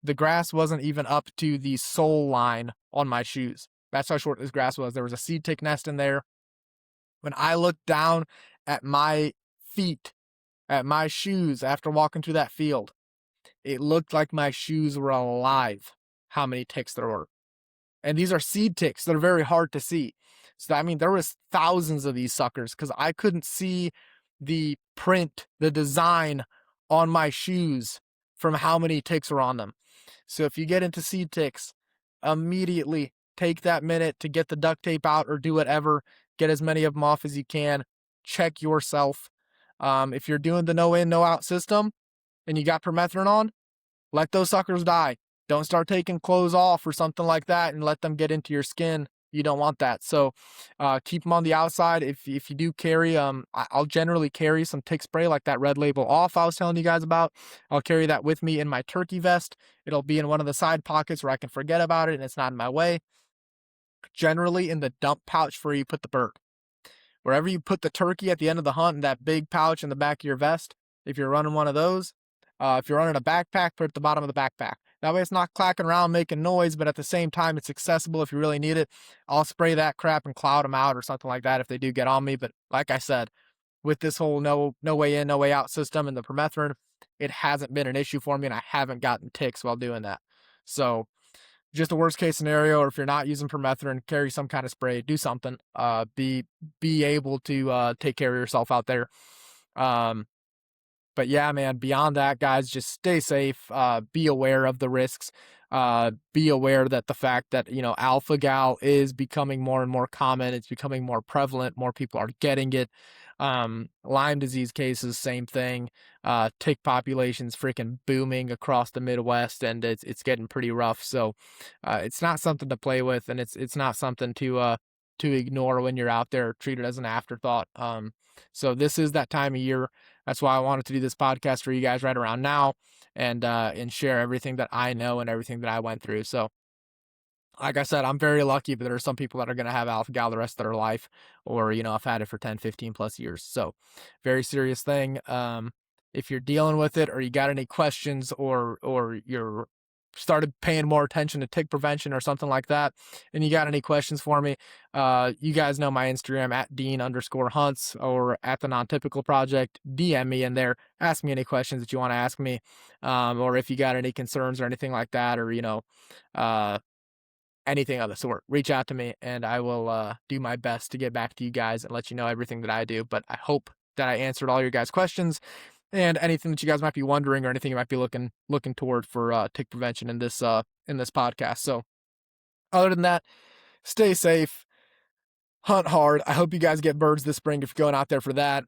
A: The grass wasn't even up to the sole line on my shoes. That's how short this grass was. There was a seed tick nest in there. When I looked down at my feet, at my shoes after walking through that field, it looked like my shoes were alive, how many ticks there were. And these are seed ticks that are very hard to see. So, I mean, there was thousands of these suckers because I couldn't see the print, the design on my shoes from how many ticks were on them. So if you get into seed ticks, immediately take that minute to get the duct tape out or do whatever. Get as many of them off as you can. Check yourself. If you're doing the no in, no out system and you got permethrin on, let those suckers die. Don't start taking clothes off or something like that and let them get into your skin. You don't want that. So keep them on the outside. If you do carry, I'll generally carry some tick spray like that Red Label Off I was telling you guys about. I'll carry that with me in my turkey vest. It'll be in one of the side pockets where I can forget about it and it's not in my way. Generally in the dump pouch where you put the bird. Wherever you put the turkey at the end of the hunt in that big pouch in the back of your vest, if you're running one of those, if you're running a backpack, put it at the bottom of the backpack. That way it's not clacking around making noise, but at the same time, it's accessible if you really need it. I'll spray that crap and cloud them out or something like that if they do get on me. But like I said, with this whole no way in, no way out system and the permethrin, it hasn't been an issue for me and I haven't gotten ticks while doing that. So just a worst case scenario, or if you're not using permethrin, carry some kind of spray, do something, be able to take care of yourself out there. But yeah, man, beyond that, guys, just stay safe, be aware of the risks, be aware that the fact that, alpha-gal is becoming more and more common. It's becoming more prevalent. More people are getting it. Lyme disease cases, same thing. Tick populations freaking booming across the Midwest, and it's getting pretty rough. So, it's not something to play with, and it's not something to ignore when you're out there. Treat it as an afterthought. So this is that time of year. That's why I wanted to do this podcast for you guys right around now and share everything that I know and everything that I went through. So like I said, I'm very lucky, but there are some people that are going to have alpha-gal the rest of their life, or, I've had it for 10, 15 plus years. So very serious thing. If you're dealing with it or you got any questions or you're started paying more attention to tick prevention or something like that, and you got any questions for me, you guys know my Instagram at Dean_hunts or at the Non-Typical Project. DM me in there. Ask me any questions that you want to ask me. Or if you got any concerns or anything like that, or, anything of the sort, reach out to me and I will do my best to get back to you guys and let you know everything that I do. But I hope that I answered all your guys' questions and anything that you guys might be wondering or anything you might be looking toward for tick prevention in this podcast. So other than that, stay safe, hunt hard. I hope you guys get birds this spring if you're going out there for that.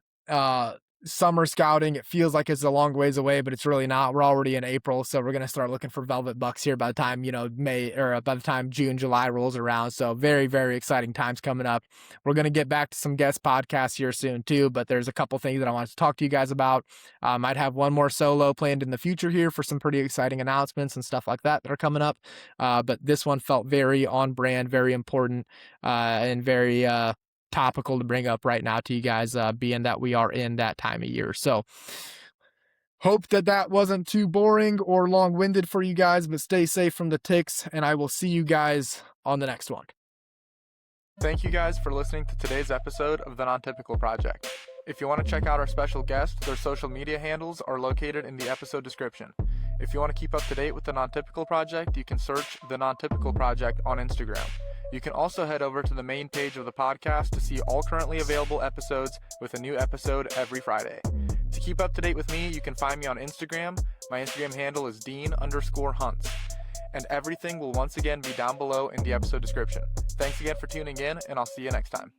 A: Summer scouting, it feels like it's a long ways away, but it's really not. We're already in April, so we're going to start looking for velvet bucks here by the time, by the time June, July rolls around. So very, very exciting times coming up. We're going to get back to some guest podcasts here soon too, but there's a couple things that I wanted to talk to you guys about. Might have one more solo planned in the future here for some pretty exciting announcements and stuff like that are coming up. But this one felt very on brand, very important, and very, topical to bring up right now to you guys, being that we are in that time of year. So hope that wasn't too boring or long-winded for you guys, but stay safe from the ticks, and I will see you guys on the next one. Thank you guys for listening to today's episode of the Non-Typical Project. If you want to check out our special guest, their social media handles are located in the episode description. If you want to keep up to date with the Non-Typical Project, you can search the Non-Typical Project on Instagram. You can also head over to the main page of the podcast to see all currently available episodes with a new episode every Friday. To keep up to date with me, you can find me on Instagram. My Instagram handle is Dean_Hunts. And everything will once again be down below in the episode description. Thanks again for tuning in, and I'll see you next time.